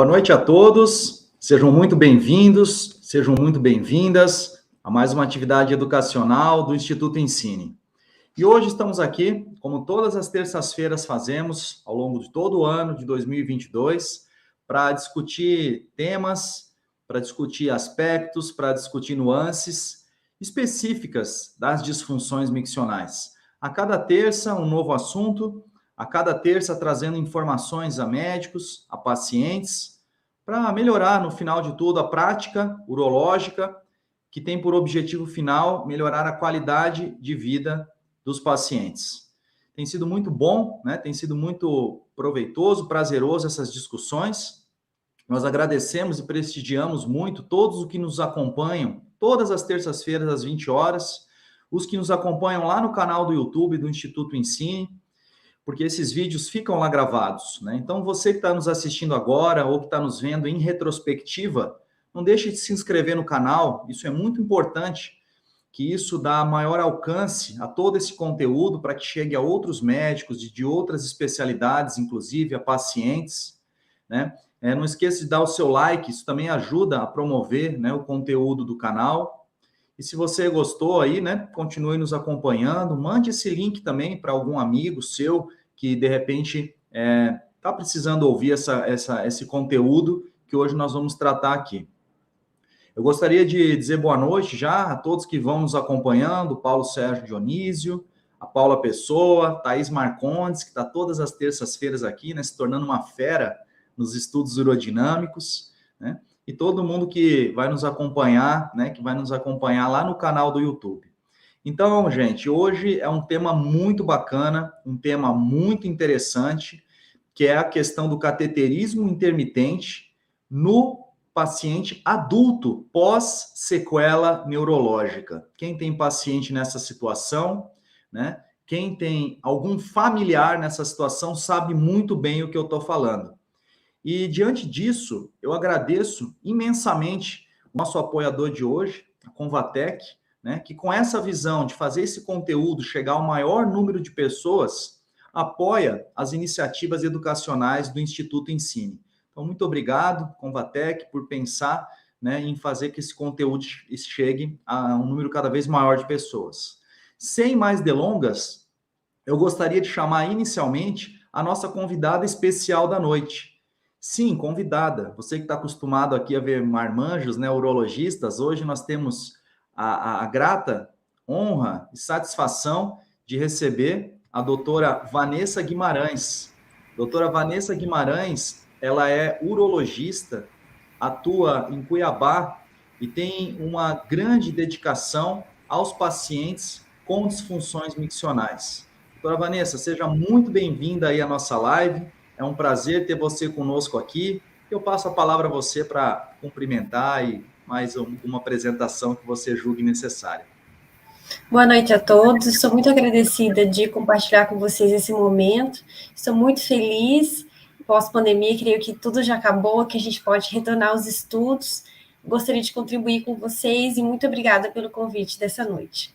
Boa noite a todos, sejam muito bem-vindos, sejam muito bem-vindas a mais uma atividade educacional do Instituto Ensine. E hoje estamos aqui, como todas as terças-feiras fazemos ao longo de todo o ano de 2022, para discutir temas, para discutir aspectos, para discutir nuances específicas das disfunções miccionais. A cada terça, um novo assunto, a cada terça trazendo informações a médicos, a pacientes, para melhorar, no final de tudo, a prática urológica, que tem por objetivo final melhorar a qualidade de vida dos pacientes. Tem sido muito bom, né? Tem sido muito proveitoso, prazeroso essas discussões. Nós agradecemos e prestigiamos muito todos os que nos acompanham todas as terças-feiras às 20 horas, os que nos acompanham lá no canal do YouTube do Instituto Ensine, porque esses vídeos ficam lá gravados, né? Então, você que está nos assistindo agora ou que está nos vendo em retrospectiva, não deixe de se inscrever no canal, isso é muito importante, que isso dá maior alcance a todo esse conteúdo para que chegue a outros médicos de outras especialidades, inclusive a pacientes, né? Não esqueça de dar o seu like, isso também ajuda a promover, né, o conteúdo do canal. E se você gostou aí, né, continue nos acompanhando, mande esse link também para algum amigo seu que, de repente, está precisando ouvir esse conteúdo que hoje nós vamos tratar aqui. Eu gostaria de dizer boa noite já a todos que vão nos acompanhando, Paulo Sérgio Dionísio, a Paula Pessoa, Thaís Marcondes, que está todas as terças-feiras aqui, né, se tornando uma fera nos estudos urodinâmicos, né? E todo mundo que vai nos acompanhar, né, que vai nos acompanhar lá no canal do YouTube. Então, gente, hoje é um tema muito bacana, um tema muito interessante, que é a questão do cateterismo intermitente no paciente adulto pós-sequela neurológica. Quem tem paciente nessa situação, né? Quem tem algum familiar nessa situação sabe muito bem o que eu estou falando. E, diante disso, eu agradeço imensamente o nosso apoiador de hoje, a Convatec, né, que com essa visão de fazer esse conteúdo chegar ao maior número de pessoas, apoia as iniciativas educacionais do Instituto Ensine. Então, muito obrigado, Convatec, por pensar, né, em fazer que esse conteúdo chegue a um número cada vez maior de pessoas. Sem mais delongas, eu gostaria de chamar inicialmente a nossa convidada especial da noite. Sim, convidada. Você que está acostumado aqui a ver marmanjos, né, urologistas, hoje nós temos a grata honra e satisfação de receber a doutora Vanessa Guimarães. Doutora Vanessa Guimarães, ela é urologista, atua em Cuiabá e tem uma grande dedicação aos pacientes com disfunções miccionais. Doutora Vanessa, seja muito bem-vinda aí à nossa live. É um prazer ter você conosco aqui. Eu passo a palavra a você para cumprimentar e mais uma apresentação que você julgue necessária. Boa noite a todos. Estou muito agradecida de compartilhar com vocês esse momento. Estou muito feliz. Pós-pandemia, creio que tudo já acabou, que a gente pode retornar aos estudos. Gostaria de contribuir com vocês e muito obrigada pelo convite dessa noite.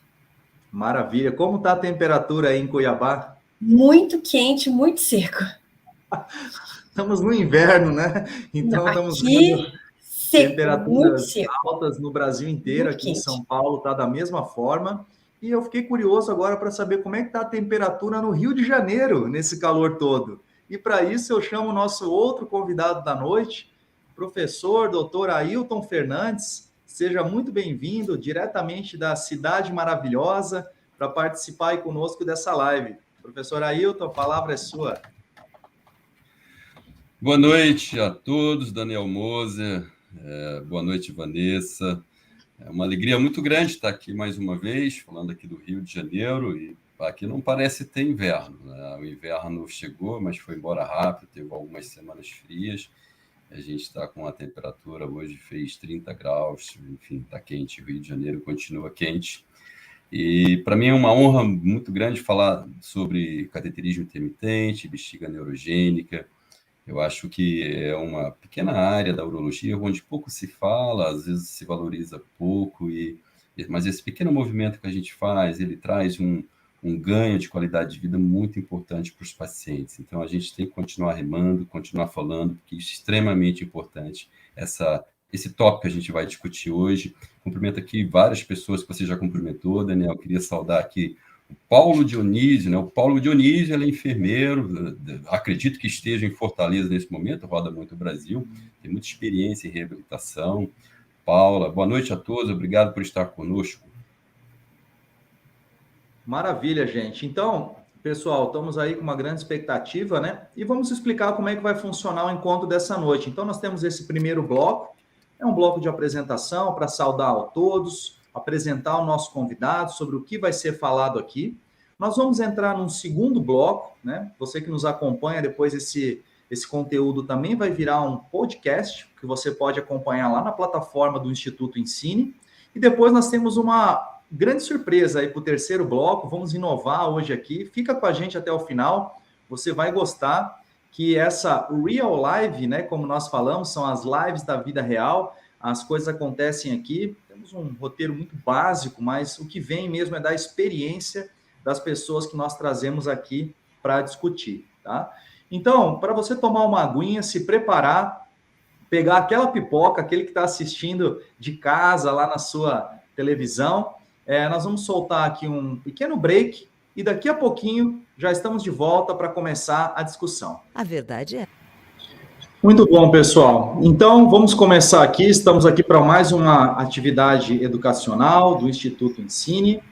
Maravilha. Como está a temperatura aí em Cuiabá? Muito quente, muito seco. Estamos no inverno, né? Então, estamos vendo temperaturas altas no Brasil inteiro. Muito aqui quente. Em São Paulo está da mesma forma. E eu fiquei curioso agora para saber como é que está a temperatura no Rio de Janeiro, nesse calor todo. E para isso eu chamo o nosso outro convidado da noite, professor doutor Ailton Fernandes. Seja muito bem-vindo, diretamente da Cidade Maravilhosa, para participar aí conosco dessa live. Professor Ailton, a palavra é sua. Boa noite a todos, Daniel Moser, boa noite, Vanessa. É uma alegria muito grande estar aqui mais uma vez, falando aqui do Rio de Janeiro, e aqui não parece ter inverno, né? O inverno chegou, mas foi embora rápido, teve algumas semanas frias, a gente está com a temperatura, hoje fez 30 graus, enfim, está quente, o Rio de Janeiro continua quente. E para mim é uma honra muito grande falar sobre cateterismo intermitente, bexiga neurogênica. Eu acho que é uma pequena área da urologia onde pouco se fala, às vezes se valoriza pouco, mas esse pequeno movimento que a gente faz, ele traz um um ganho de qualidade de vida muito importante para os pacientes. Então, a gente tem que continuar remando, continuar falando, porque é extremamente importante esse tópico que a gente vai discutir hoje. Cumprimento aqui várias pessoas que você já cumprimentou, Daniel. Queria saudar aqui o Paulo Dionísio, né? O Paulo Dionísio, ele é enfermeiro, acredito que esteja em Fortaleza nesse momento, roda muito o Brasil, tem muita experiência em reabilitação. Paula, boa noite a todos, obrigado por estar conosco. Maravilha, gente. Então, pessoal, estamos aí com uma grande expectativa, né? E vamos explicar como é que vai funcionar o encontro dessa noite. Então, nós temos esse primeiro bloco, é um bloco de apresentação para saudar a todos, apresentar o nosso convidado sobre o que vai ser falado aqui. Nós vamos entrar num segundo bloco, né? Você que nos acompanha, depois esse conteúdo também vai virar um podcast, que você pode acompanhar lá na plataforma do Instituto Ensine. E depois nós temos uma grande surpresa aí para o terceiro bloco, vamos inovar hoje aqui. Fica com a gente até o final, você vai gostar. Que essa real live, né, como nós falamos, são as lives da vida real, as coisas acontecem aqui, temos um roteiro muito básico, mas o que vem mesmo é da experiência das pessoas que nós trazemos aqui para discutir, tá? Então, para você tomar uma aguinha, se preparar, pegar aquela pipoca, aquele que está assistindo de casa, lá na sua televisão, nós vamos soltar aqui um pequeno break, e daqui a pouquinho já estamos de volta para começar a discussão. A verdade é. Muito bom, pessoal. Então, vamos começar aqui. Estamos aqui para mais uma atividade educacional do Instituto Ensine,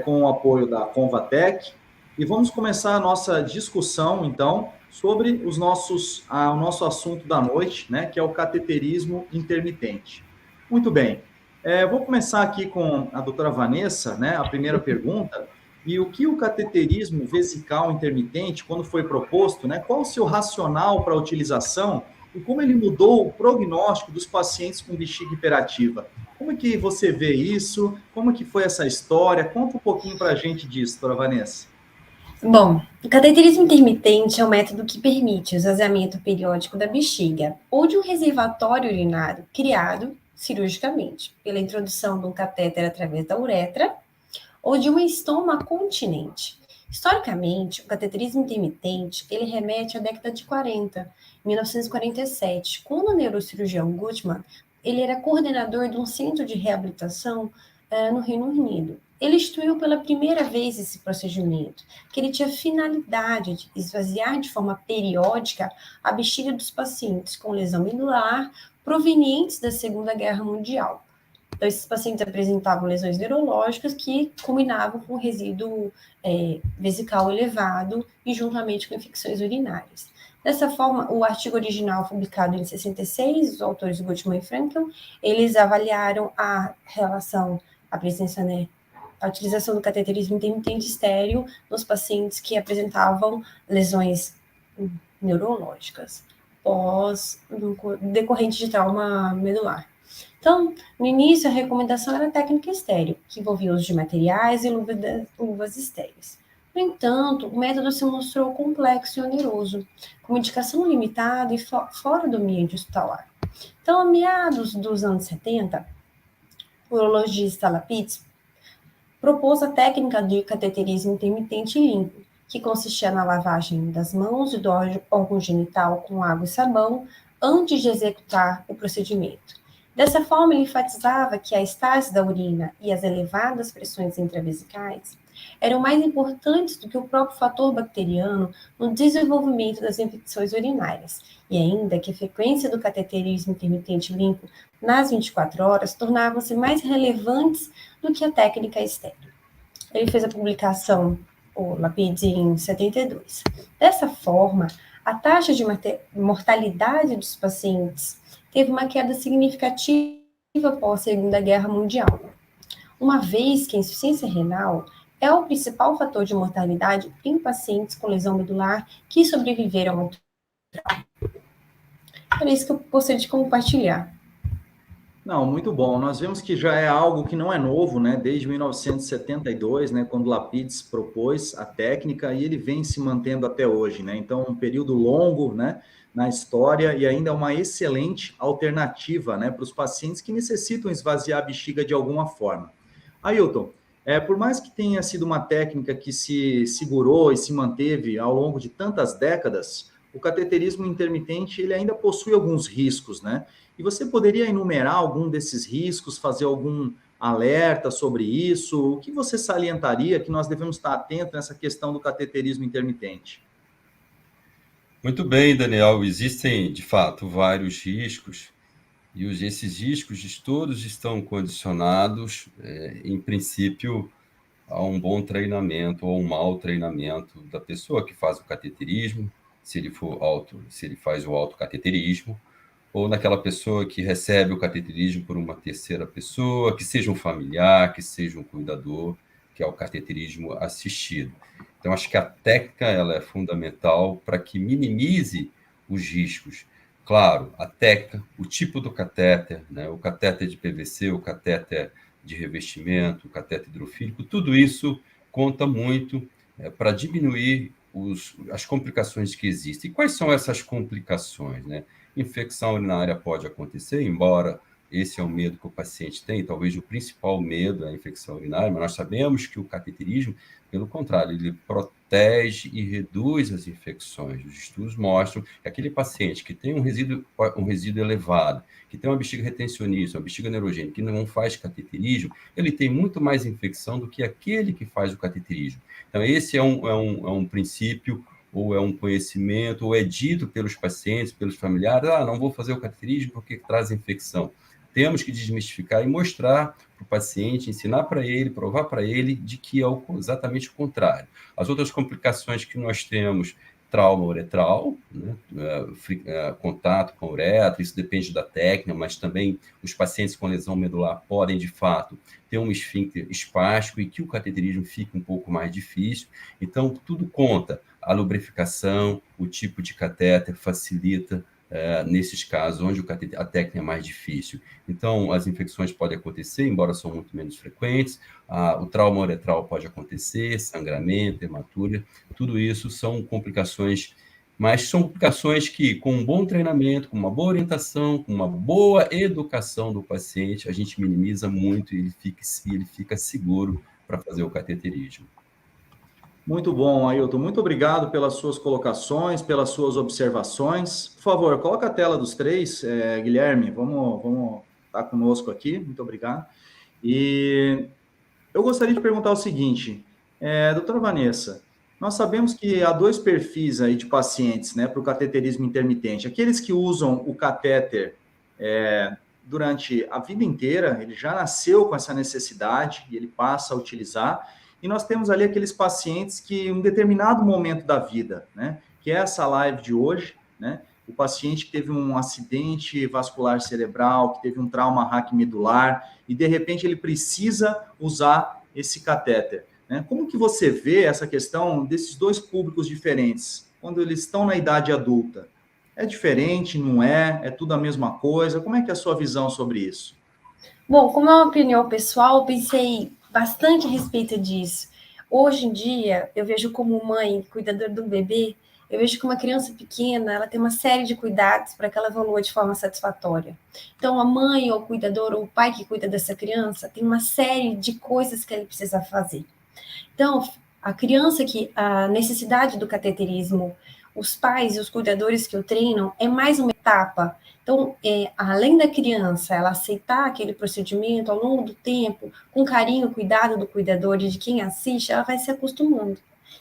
com o apoio da Convatec. E vamos começar a nossa discussão, então, sobre o nosso assunto da noite, né, que é o cateterismo intermitente. Muito bem. Vou começar aqui com a doutora Vanessa, né, a primeira pergunta. E o que o cateterismo vesical intermitente, quando foi proposto, né, qual o seu racional para a utilização e como ele mudou o prognóstico dos pacientes com bexiga hiperativa? Como é que você vê isso? Como que foi essa história? Conta um pouquinho para a gente disso, doutora Vanessa. Bom, o cateterismo intermitente é um método que permite o esvaziamento periódico da bexiga ou de um reservatório urinário criado cirurgicamente pela introdução de um catéter através da uretra ou de uma estoma continente. Historicamente, o cateterismo intermitente, ele remete à década de 40, 1947, quando o neurocirurgião Gutmann, ele era coordenador de um centro de reabilitação no Reino Unido. Ele instituiu pela primeira vez esse procedimento, que ele tinha a finalidade de esvaziar de forma periódica a bexiga dos pacientes com lesão medular provenientes da Segunda Guerra Mundial. Então, esses pacientes apresentavam lesões neurológicas que combinavam com resíduo vesical elevado e juntamente com infecções urinárias. Dessa forma, o artigo original publicado em 66, os autores Gutmann e Frankel, eles avaliaram a relação, a presença, né, a utilização do cateterismo intermitente estéril nos pacientes que apresentavam lesões neurológicas decorrente de trauma medular. Então, no início, a recomendação era a técnica estéril, que envolvia o uso de materiais e luvas estéreis. No entanto, o método se mostrou complexo e oneroso, com indicação limitada e fora do ambiente hospitalar. Então, a meados dos anos 70, o urologista Lapidus propôs a técnica de cateterismo intermitente limpo, que consistia na lavagem das mãos e do órgão genital com água e sabão antes de executar o procedimento. Dessa forma, ele enfatizava que a estase da urina e as elevadas pressões intravesicais eram mais importantes do que o próprio fator bacteriano no desenvolvimento das infecções urinárias, e ainda que a frequência do cateterismo intermitente limpo nas 24 horas tornavam-se mais relevantes do que a técnica estéril. Ele fez a publicação, o Lapidus, em 72. Dessa forma, a taxa de mortalidade dos pacientes teve uma queda significativa após a Segunda Guerra Mundial, uma vez que a insuficiência renal é o principal fator de mortalidade em pacientes com lesão medular que sobreviveram ao trauma. Era isso que eu gostaria de compartilhar. Não, muito bom. Nós vemos que já é algo que não é novo, né? Desde 1972, né? Quando Lapidus propôs a técnica e ele vem se mantendo até hoje, né? Então, um período longo, né? Na história e ainda uma excelente alternativa, né? Para os pacientes que necessitam esvaziar a bexiga de alguma forma. Ailton, Por mais que tenha sido uma técnica que se segurou e se manteve ao longo de tantas décadas, o cateterismo intermitente ele ainda possui alguns riscos, né? E você poderia enumerar algum desses riscos, fazer algum alerta sobre isso? O que você salientaria que nós devemos estar atentos nessa questão do cateterismo intermitente? Muito bem, Daniel. Existem, de fato, vários riscos, e esses riscos todos estão condicionados, em princípio, a um bom treinamento ou um mau treinamento da pessoa que faz o cateterismo, se ele faz o autocateterismo, ou naquela pessoa que recebe o cateterismo por uma terceira pessoa, que seja um familiar, que seja um cuidador, que é o cateterismo assistido. Então, acho que a técnica ela é fundamental para que minimize os riscos. Claro, a técnica, o tipo do catéter, né? O catéter de PVC, o catéter de revestimento, o catéter hidrofílico, tudo isso conta muito para diminuir as complicações que existem. E quais são essas complicações, né? Infecção urinária pode acontecer, embora esse é o medo que o paciente tem, talvez o principal medo é a infecção urinária, mas nós sabemos que o cateterismo, pelo contrário, ele protege e reduz as infecções. Os estudos mostram que aquele paciente que tem um resíduo elevado, que tem uma bexiga retencionista, uma bexiga neurogênica, que não faz cateterismo, ele tem muito mais infecção do que aquele que faz o cateterismo. Então, esse é um princípio, ou é um conhecimento, ou é dito pelos pacientes, pelos familiares, não vou fazer o cateterismo porque traz infecção. Temos que desmistificar e mostrar para o paciente, ensinar para ele, provar para ele de que é exatamente o contrário. As outras complicações que nós temos, trauma uretral, né? Contato com a uretra, isso depende da técnica, mas também os pacientes com lesão medular podem, de fato, ter um esfíncter espástico e que o cateterismo fique um pouco mais difícil. Então, tudo conta. A lubrificação, o tipo de catéter facilita nesses casos, onde a técnica é mais difícil. Então, as infecções podem acontecer, embora são muito menos frequentes, o trauma uretral pode acontecer, sangramento, hematúria, tudo isso são complicações, mas são complicações que, com um bom treinamento, com uma boa orientação, com uma boa educação do paciente, a gente minimiza muito e ele fica seguro para fazer o cateterismo. Muito bom, Ailton. Muito obrigado pelas suas colocações, pelas suas observações. Por favor, coloca a tela dos três, Guilherme. Vamos estar conosco aqui. Muito obrigado. E eu gostaria de perguntar o seguinte, doutora Vanessa, nós sabemos que há dois perfis aí de pacientes, né, para o cateterismo intermitente. Aqueles que usam o catéter durante a vida inteira, ele já nasceu com essa necessidade e ele passa a utilizar. E nós temos ali aqueles pacientes que, em um determinado momento da vida, né, que é essa live de hoje, né, o paciente que teve um acidente vascular cerebral, que teve um trauma raquimedular, e de repente ele precisa usar esse catéter, né? Como que você vê essa questão desses dois públicos diferentes, quando eles estão na idade adulta? É diferente, não é? É tudo a mesma coisa? Como é que é a sua visão sobre isso? Bom, como é uma opinião pessoal, eu pensei bastante a respeito disso. Hoje em dia, eu vejo como mãe, cuidadora de um bebê, eu vejo que uma criança pequena, ela tem uma série de cuidados para que ela evolua de forma satisfatória. Então, a mãe ou o cuidador ou o pai que cuida dessa criança tem uma série de coisas que ele precisa fazer. Então, a necessidade do cateterismo, os pais e os cuidadores que o treinam, é mais uma etapa. Então, além da criança ela aceitar aquele procedimento ao longo do tempo, com carinho, cuidado do cuidador e de quem assiste, ela vai se acostumando.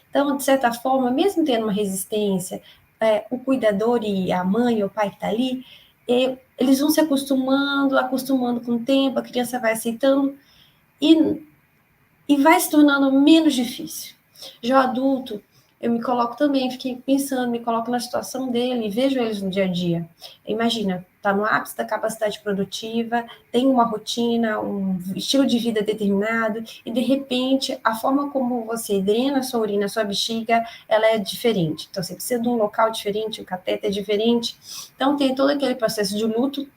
Então, de certa forma, mesmo tendo uma resistência, o cuidador e a mãe ou o pai que está ali, eles vão se acostumando com o tempo, a criança vai aceitando e vai se tornando menos difícil. Já o adulto, eu me coloco também, fiquei pensando, me coloco na situação dele, vejo eles no dia a dia. Imagina, está no ápice da capacidade produtiva, tem uma rotina, um estilo de vida determinado, e de repente, a forma como você drena a sua urina, a sua bexiga, ela é diferente. Então, você precisa de um local diferente, o cateter é diferente. Então, tem todo aquele processo de luto,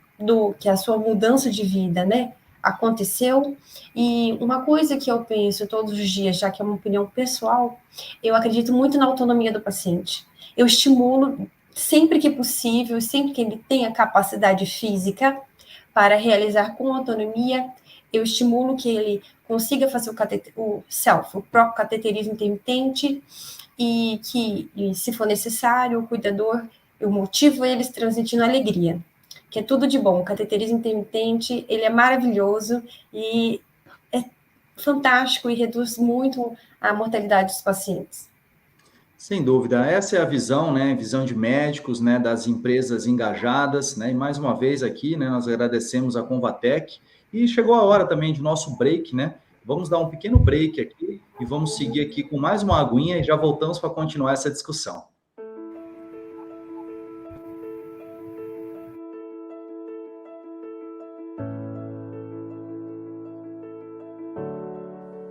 que é a sua mudança de vida, né? Aconteceu. E uma coisa que eu penso todos os dias, já que é uma opinião pessoal, eu acredito muito na autonomia do paciente. Eu estimulo sempre que possível, sempre que ele tenha capacidade física para realizar com autonomia, eu estimulo que ele consiga fazer o próprio cateterismo intermitente, e que, se for necessário, o cuidador, eu motivo eles transmitindo alegria, que é tudo de bom. O cateterismo intermitente, ele é maravilhoso e é fantástico e reduz muito a mortalidade dos pacientes. Sem dúvida, essa é a visão, né? Visão de médicos, né? Das empresas engajadas, né? E mais uma vez aqui, né? Nós agradecemos a Convatec e chegou a hora também de nosso break, né? Vamos dar um pequeno break aqui e vamos seguir aqui com mais uma aguinha e já voltamos para continuar essa discussão.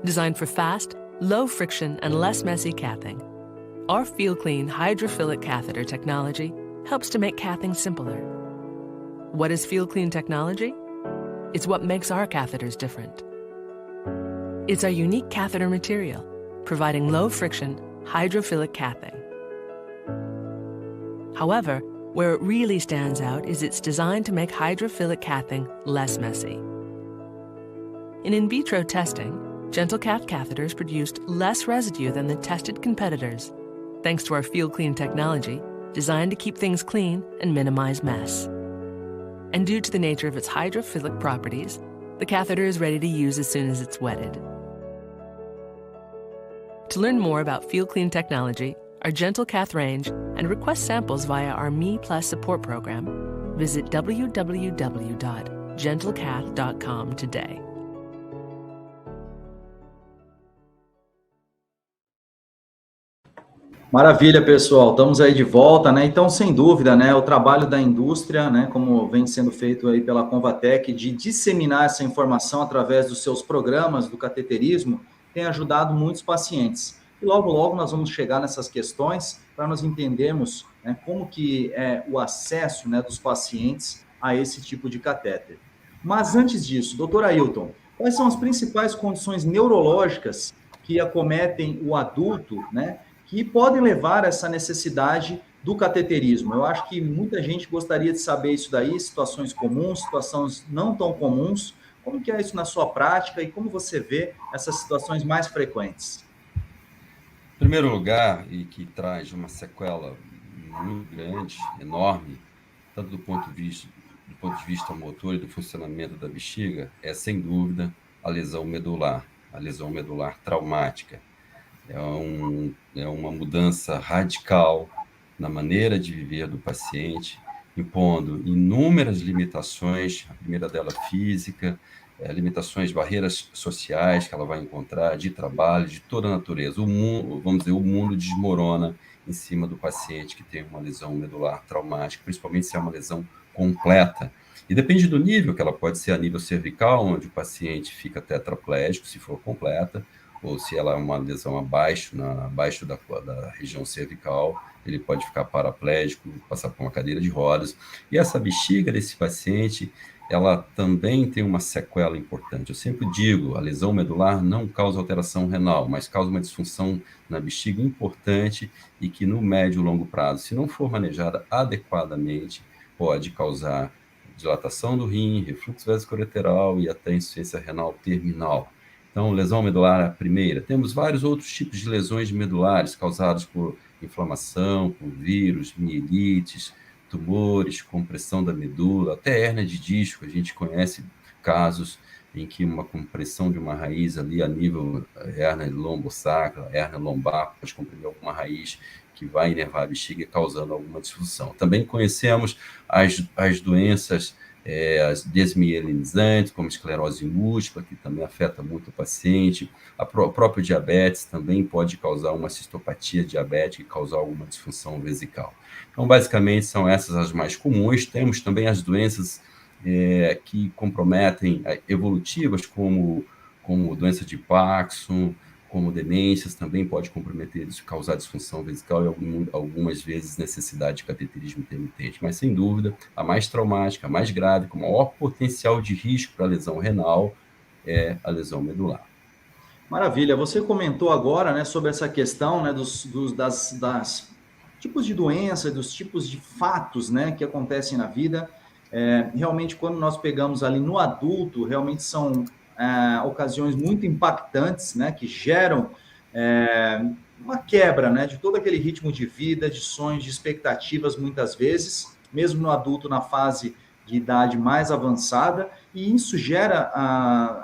Designed for fast, low friction, and less messy cathing, our FeelClean hydrophilic catheter technology helps to make cathing simpler. What is FeelClean technology? It's what makes our catheters different. It's our unique catheter material, providing low-friction, hydrophilic cathing. However, where it really stands out is it's designed to make hydrophilic cathing less messy. In vitro testing, GentleCath catheters produced less residue than the tested competitors, thanks to our FeelClean technology, designed to keep things clean and minimize mess. And due to the nature of its hydrophilic properties, the catheter is ready to use as soon as it's wetted. To learn more about FeelClean technology, our GentleCath range, and request samples via our Me Plus support program, visit www.gentlecath.com today. Maravilha, pessoal. Estamos aí de volta, né? Então, sem dúvida, né, o trabalho da indústria, né, como vem sendo feito aí pela Convatec, de disseminar essa informação através dos seus programas do cateterismo, tem ajudado muitos pacientes. E logo, logo nós vamos chegar nessas questões para nós entendermos, né, como que é o acesso, né, dos pacientes a esse tipo de catéter. Mas antes disso, doutor Ailton, quais são as principais condições neurológicas que acometem o adulto, né, que podem levar a essa necessidade do cateterismo? Eu acho que muita gente gostaria de saber isso daí, situações comuns, situações não tão comuns. Como que é isso na sua prática e como você vê essas situações mais frequentes? Em primeiro lugar, e que traz uma sequela muito grande, enorme, tanto do ponto de vista motor e do funcionamento da bexiga, é sem dúvida a lesão medular traumática. É uma mudança radical na maneira de viver do paciente, impondo inúmeras limitações, a primeira dela física, limitações, barreiras sociais que ela vai encontrar, de trabalho, de toda a natureza. O mundo desmorona em cima do paciente que tem uma lesão medular traumática, principalmente se é uma lesão completa. E depende do nível, que ela pode ser a nível cervical, onde o paciente fica tetraplégico, se for completa, ou se ela é uma lesão abaixo da região cervical, ele pode ficar paraplégico, passar por uma cadeira de rodas. E essa bexiga desse paciente, ela também tem uma sequela importante. Eu sempre digo, a lesão medular não causa alteração renal, mas causa uma disfunção na bexiga importante e que no médio e longo prazo, se não for manejada adequadamente, pode causar dilatação do rim, refluxo vesicolateral e até insuficiência renal terminal. Então, lesão medular é a primeira. Temos vários outros tipos de lesões medulares causadas por inflamação, por vírus, mielites, tumores, compressão da medula, até hérnia de disco. A gente conhece casos em que uma compressão de uma raiz ali a nível hérnia lombosacra, hérnia lombar, pode comprimir alguma raiz que vai inervar a bexiga causando alguma disfunção. Também conhecemos as doenças as desmielinizantes, como esclerose múltipla, que também afeta muito o paciente. O próprio diabetes também pode causar uma cistopatia diabética e causar alguma disfunção vesical. Então, basicamente, são essas as mais comuns. Temos também as doenças que comprometem evolutivas, como doença de Parkinson, como demências, também pode comprometer, causar disfunção vesical e algumas vezes necessidade de cateterismo intermitente. Mas, sem dúvida, a mais traumática, a mais grave, com maior potencial de risco para lesão renal, é a lesão medular. Maravilha. Você comentou agora, né, sobre essa questão, né, das tipos de doença, dos tipos de fatos, né, que acontecem na vida. Realmente, quando nós pegamos ali no adulto, realmente são ocasiões muito impactantes, né, que geram uma quebra, né, de todo aquele ritmo de vida, de sonhos, de expectativas, muitas vezes, mesmo no adulto na fase de idade mais avançada, e isso gera,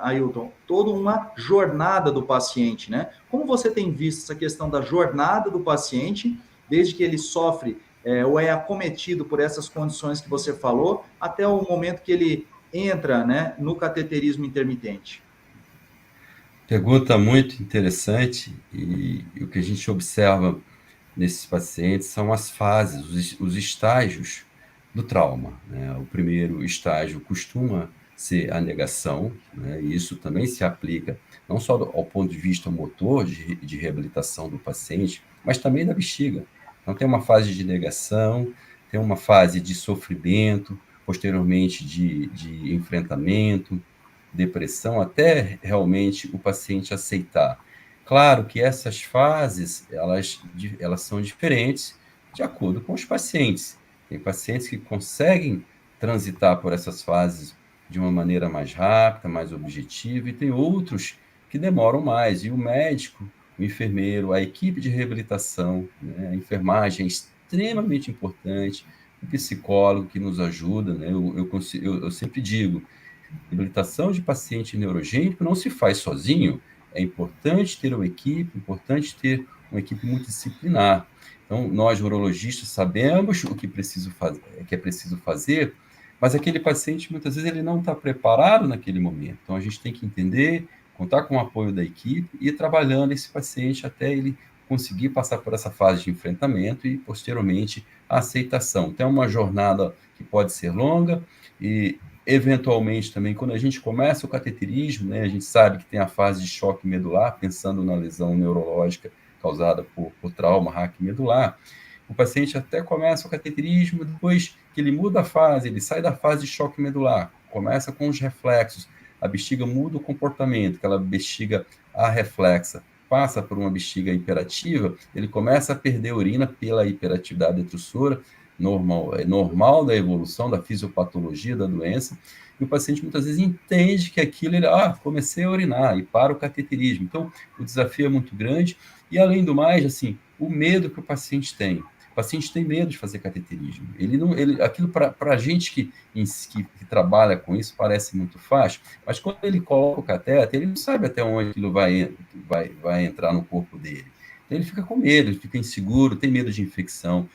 Ailton, toda uma jornada do paciente, né? Como você tem visto essa questão da jornada do paciente, desde que ele sofre ou é acometido por essas condições que você falou, até o momento que ele entra, né, no cateterismo intermitente? Pergunta muito interessante, e o que a gente observa nesses pacientes são as fases, os estágios do trauma, né? O primeiro estágio costuma ser a negação, né? E isso também se aplica não só ao ponto de vista motor, de reabilitação do paciente, mas também da bexiga. Então, tem uma fase de negação, tem uma fase de sofrimento, posteriormente de enfrentamento, depressão, até realmente o paciente aceitar. Claro que essas fases, elas são diferentes de acordo com os pacientes. Tem pacientes que conseguem transitar por essas fases de uma maneira mais rápida, mais objetiva, e tem outros que demoram mais. E o médico, o enfermeiro, a equipe de reabilitação, né, a enfermagem é extremamente importante, o psicólogo que nos ajuda, né, eu sempre digo, reabilitação de paciente neurogênico não se faz sozinho. É importante ter uma equipe, importante ter uma equipe multidisciplinar. Então, nós, urologistas, sabemos o que é preciso fazer, mas aquele paciente, muitas vezes, ele não está preparado naquele momento. Então, a gente tem que entender, contar com o apoio da equipe e ir trabalhando esse paciente até ele conseguir passar por essa fase de enfrentamento e, posteriormente, a aceitação. Então, é uma jornada que pode ser longa e, eventualmente, também, quando a gente começa o cateterismo, né, a gente sabe que tem a fase de choque medular, pensando na lesão neurológica causada por trauma raquimedular. O paciente até começa o cateterismo, depois que ele muda a fase, ele sai da fase de choque medular, começa com os reflexos, a bexiga muda o comportamento, aquela bexiga arreflexa, passa por uma bexiga hiperativa, ele começa a perder urina pela hiperatividade detrusora, é normal da evolução, da fisiopatologia da doença, e o paciente muitas vezes entende que aquilo, comecei a urinar, e para o cateterismo. Então, o desafio é muito grande, e além do mais, assim, o medo que o paciente tem. O paciente tem medo de fazer cateterismo. Aquilo para a gente que trabalha com isso parece muito fácil, mas quando ele coloca o catéter, ele não sabe até onde aquilo vai entrar no corpo dele. Então, ele fica com medo, ele fica inseguro, tem medo de infecção,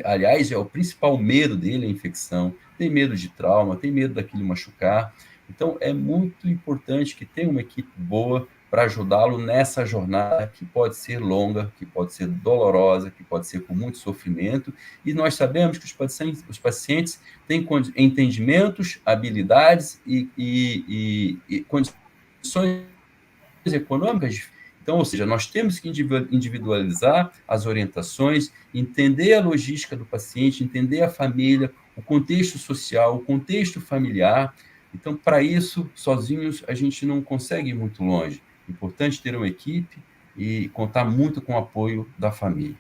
aliás, o principal medo dele é a infecção, tem medo de trauma, tem medo daquilo machucar. Então, é muito importante que tenha uma equipe boa para ajudá-lo nessa jornada que pode ser longa, que pode ser dolorosa, que pode ser com muito sofrimento, e nós sabemos que os pacientes têm entendimentos, habilidades e condições econômicas. Então, ou seja, nós temos que individualizar as orientações, entender a logística do paciente, entender a família, o contexto social, o contexto familiar. Então, para isso, sozinhos, a gente não consegue ir muito longe. É importante ter uma equipe e contar muito com o apoio da família.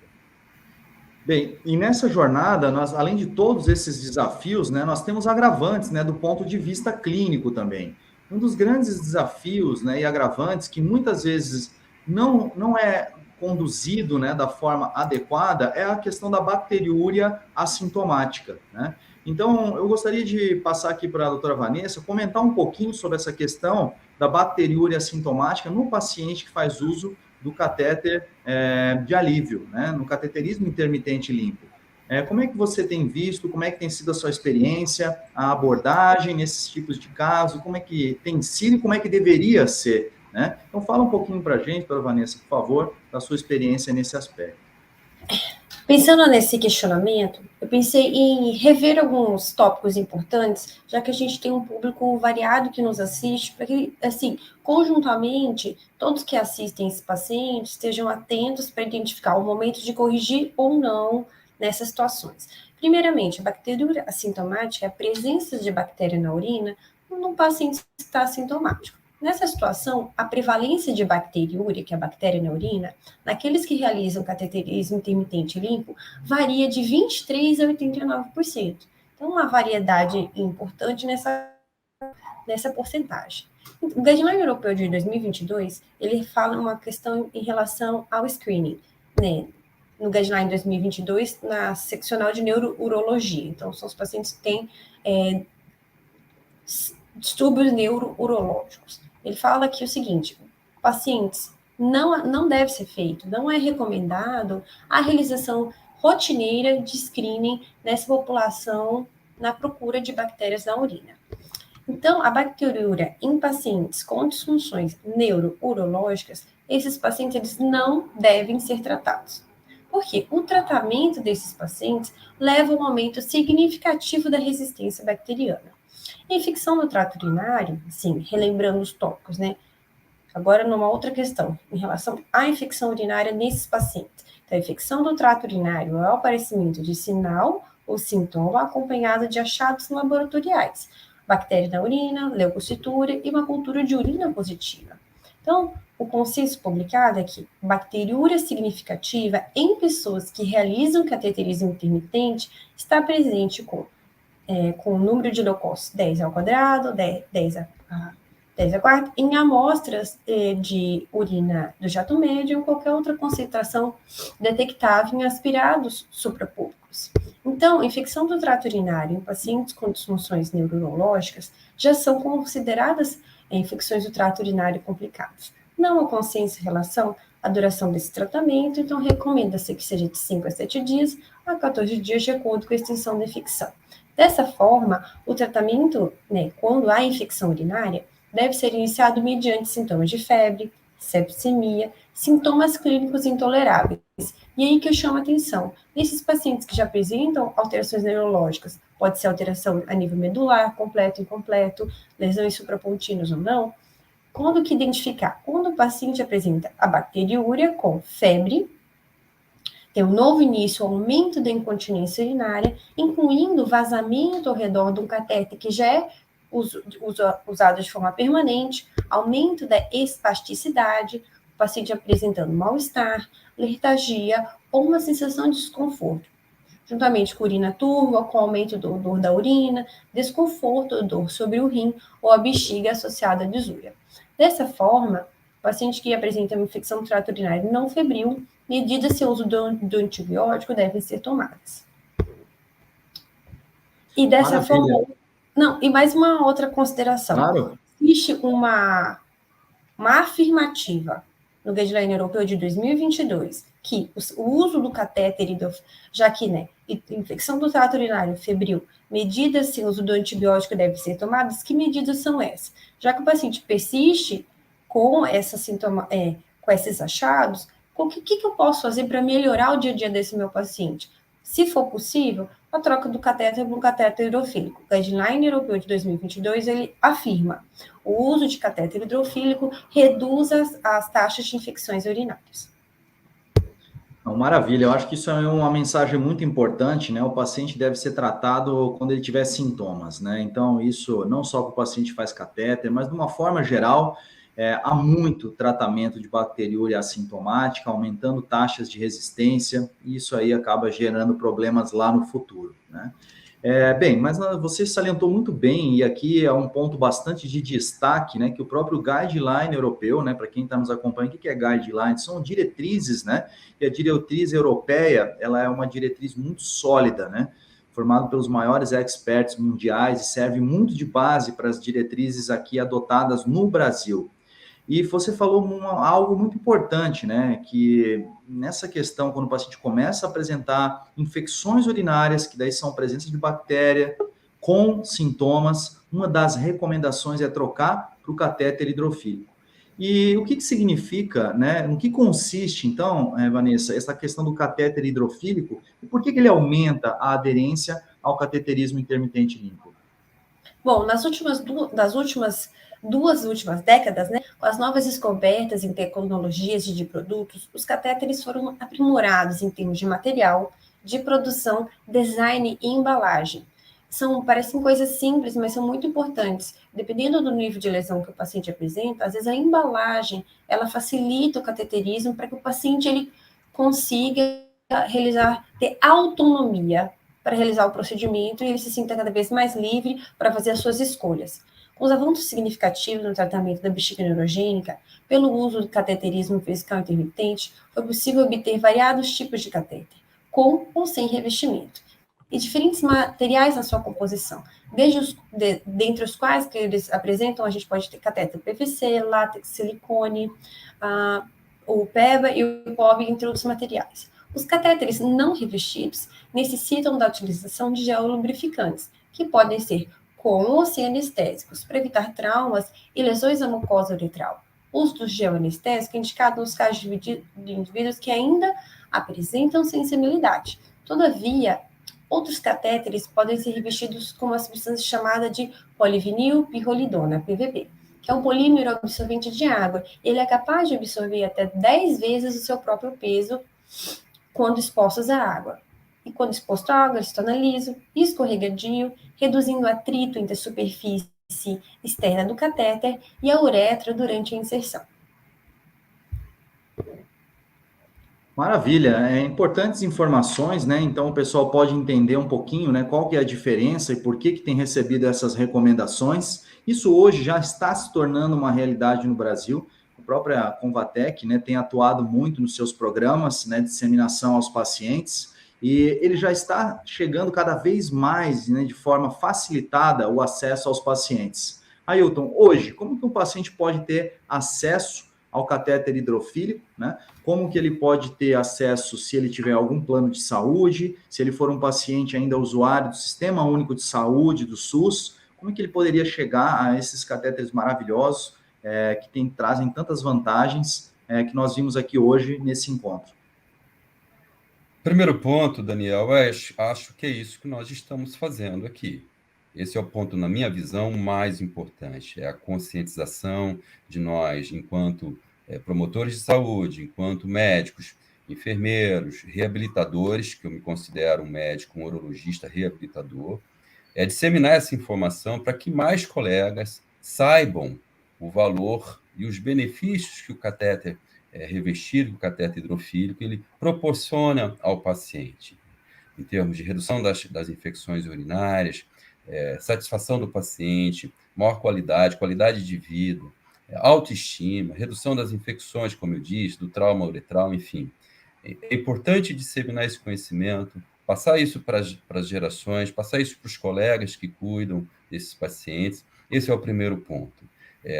Bem, e nessa jornada, nós, além de todos esses desafios, né, nós temos agravantes, né, do ponto de vista clínico também. Um dos grandes desafios, né, e agravantes que muitas vezes não é conduzido, né, da forma adequada é a questão da bacteriúria assintomática, né? Então, eu gostaria de passar aqui para a doutora Vanessa comentar um pouquinho sobre essa questão da bacteriúria assintomática no paciente que faz uso do catéter de alívio, né, no cateterismo intermitente limpo. Como é que você tem visto, como é que tem sido a sua experiência, a abordagem nesses tipos de casos, como é que tem sido e como é que deveria ser, né? Então, fala um pouquinho para a gente, doutora Vanessa, por favor, da sua experiência nesse aspecto. Pensando nesse questionamento, eu pensei em rever alguns tópicos importantes, já que a gente tem um público variado que nos assiste, para que, assim, conjuntamente, todos que assistem esse paciente estejam atentos para identificar o momento de corrigir ou não nessas situações. Primeiramente, a bacteriúria assintomática é a presença de bactéria na urina quando um paciente está assintomático. Nessa situação, a prevalência de bacteriúria, que é a bactéria na urina, naqueles que realizam cateterismo intermitente limpo, varia de 23% a 89%. Então, uma variedade importante nessa nessa porcentagem. O Guideline Europeu de 2022, ele fala uma questão em relação ao screening, né? No Guideline 2022, na seccional de neurourologia. Então, são os pacientes que têm distúrbios neurourológicos. Ele fala aqui o seguinte: pacientes, não deve ser feito, não é recomendado a realização rotineira de screening nessa população na procura de bactérias na urina. Então, a bacteriúria em pacientes com disfunções neurourológicas, esses pacientes eles não devem ser tratados. Por quê? O tratamento desses pacientes leva a um aumento significativo da resistência bacteriana. A infecção do trato urinário, sim, relembrando os tópicos, né? Agora, numa outra questão, em relação à infecção urinária nesses pacientes. Então, a infecção do trato urinário é o aparecimento de sinal ou sintoma acompanhado de achados laboratoriais, bactéria na urina, leucocitura e uma cultura de urina positiva. Então, o consenso publicado é que bacteriúria significativa em pessoas que realizam cateterismo intermitente está presente com o número de leucócitos 10 ao quadrado, 10 a quarta, em amostras de urina do jato médio ou qualquer outra concentração detectável em aspirados suprapúbicos. Então, infecção do trato urinário em pacientes com disfunções neurológicas já são consideradas infecções do trato urinário complicadas. Não há consenso em relação à duração desse tratamento, então recomenda-se que seja de 5 a 7 dias a 14 dias, de acordo com a extensão da infecção. Dessa forma, o tratamento, quando há infecção urinária, deve ser iniciado mediante sintomas de febre, sepsemia, sintomas clínicos intoleráveis. E aí que eu chamo a atenção, nesses pacientes que já apresentam alterações neurológicas, pode ser alteração a nível medular, completo, incompleto, lesões suprapontinas ou não, quando que identificar? Quando o paciente apresenta a bacteriúria com febre, tem um novo início, aumento da incontinência urinária, incluindo vazamento ao redor de um catéter que já é usado de forma permanente, aumento da espasticidade, o paciente apresentando mal-estar, letargia ou uma sensação de desconforto, juntamente com urina turva, com aumento do odor da urina, desconforto, odor sobre o rim ou a bexiga associada à disúria. Dessa forma, o paciente que apresenta uma infecção do trato urinário não febril, medidas de uso do antibiótico devem ser tomadas. E dessa forma... Não, e mais uma outra consideração. Claro. Existe uma afirmativa no Guideline Europeu de 2022 que o uso do catéter, já que, infecção do trato urinário febril, medidas de uso do antibiótico devem ser tomadas. Que medidas são essas? Já que o paciente persiste com com esses achados, o que eu posso fazer para melhorar o dia a dia desse meu paciente? Se for possível, a troca do catéter por um catéter hidrofílico. O Guideline Europeu de 2022, ele afirma o uso de catéter hidrofílico reduz as taxas de infecções urinárias. Maravilha, eu acho que isso é uma mensagem muito importante, né? O paciente deve ser tratado quando ele tiver sintomas, né? Então, isso não só para o paciente faz catéter, mas de uma forma geral, há muito tratamento de bacteriúria assintomática, aumentando taxas de resistência, e isso aí acaba gerando problemas lá no futuro, né? Bem, mas você salientou muito bem, e aqui é um ponto bastante de destaque, né, que o próprio Guideline Europeu, né, para quem está nos acompanhando, o que é Guideline? São diretrizes, né, e a diretriz europeia, ela é uma diretriz muito sólida, né, formada pelos maiores experts mundiais, e serve muito de base para as diretrizes aqui adotadas no Brasil. E você falou algo muito importante, né? Que nessa questão, quando o paciente começa a apresentar infecções urinárias, que daí são presença de bactéria, com sintomas, uma das recomendações é trocar para o catéter hidrofílico. E o que significa, né? No que consiste, então, Vanessa, essa questão do catéter hidrofílico, e por que ele aumenta a aderência ao cateterismo intermitente limpo? Bom, nas duas últimas décadas, né, com as novas descobertas em tecnologias de produtos, os catéteres foram aprimorados em termos de material, de produção, design e embalagem. Parecem coisas simples, mas são muito importantes. Dependendo do nível de lesão que o paciente apresenta, às vezes a embalagem, ela facilita o cateterismo para que o paciente ele consiga ter autonomia para realizar o procedimento e ele se sinta cada vez mais livre para fazer as suas escolhas. Com os avanços significativos no tratamento da bexiga neurogênica, pelo uso do cateterismo vesical intermitente, foi possível obter variados tipos de catéter, com ou sem revestimento, e diferentes materiais na sua composição, dentre os quais que eles apresentam, a gente pode ter catéter PVC, látex, silicone, o PEBA e o POB, entre outros materiais. Os catéteres não revestidos necessitam da utilização de geolubrificantes, que podem ser com ou sem anestésicos, para evitar traumas e lesões da mucosa uretral. O uso do gel anestésico é indicado nos casos de indivíduos que ainda apresentam sensibilidade. Todavia, outros catéteres podem ser revestidos com uma substância chamada de polivinilpirrolidona, PVP, que é um polímero absorvente de água. Ele é capaz de absorver até 10 vezes o seu próprio peso quando expostos à água. E quando exposto à água, ele se torna liso e escorregadio, reduzindo o atrito entre a superfície externa do catéter e a uretra durante a inserção. Maravilha, importantes informações, né? Então o pessoal pode entender um pouquinho, né, qual que é a diferença e por que tem recebido essas recomendações. Isso hoje já está se tornando uma realidade no Brasil. A própria Convatec, né, tem atuado muito nos seus programas, né, de disseminação aos pacientes, e ele já está chegando cada vez mais, né, de forma facilitada o acesso aos pacientes. Ailton, hoje, como que um paciente pode ter acesso ao catéter hidrofílico, né? Como que ele pode ter acesso se ele tiver algum plano de saúde, se ele for um paciente ainda usuário do Sistema Único de Saúde, do SUS, como que ele poderia chegar a esses catéteres maravilhosos que trazem tantas vantagens que nós vimos aqui hoje nesse encontro? Primeiro ponto, Daniel, acho que é isso que nós estamos fazendo aqui. Esse é o ponto, na minha visão, mais importante, é a conscientização de nós, enquanto promotores de saúde, enquanto médicos, enfermeiros, reabilitadores, que eu me considero um médico, um urologista reabilitador, é disseminar essa informação para que mais colegas saibam o valor e os benefícios que o catéter revestido, o catéter hidrofílico, ele proporciona ao paciente, em termos de redução das infecções urinárias, satisfação do paciente, maior qualidade de vida, autoestima, redução das infecções, como eu disse, do trauma uretral, enfim. É importante disseminar esse conhecimento, passar isso para as gerações, passar isso para os colegas que cuidam desses pacientes. Esse é o primeiro ponto.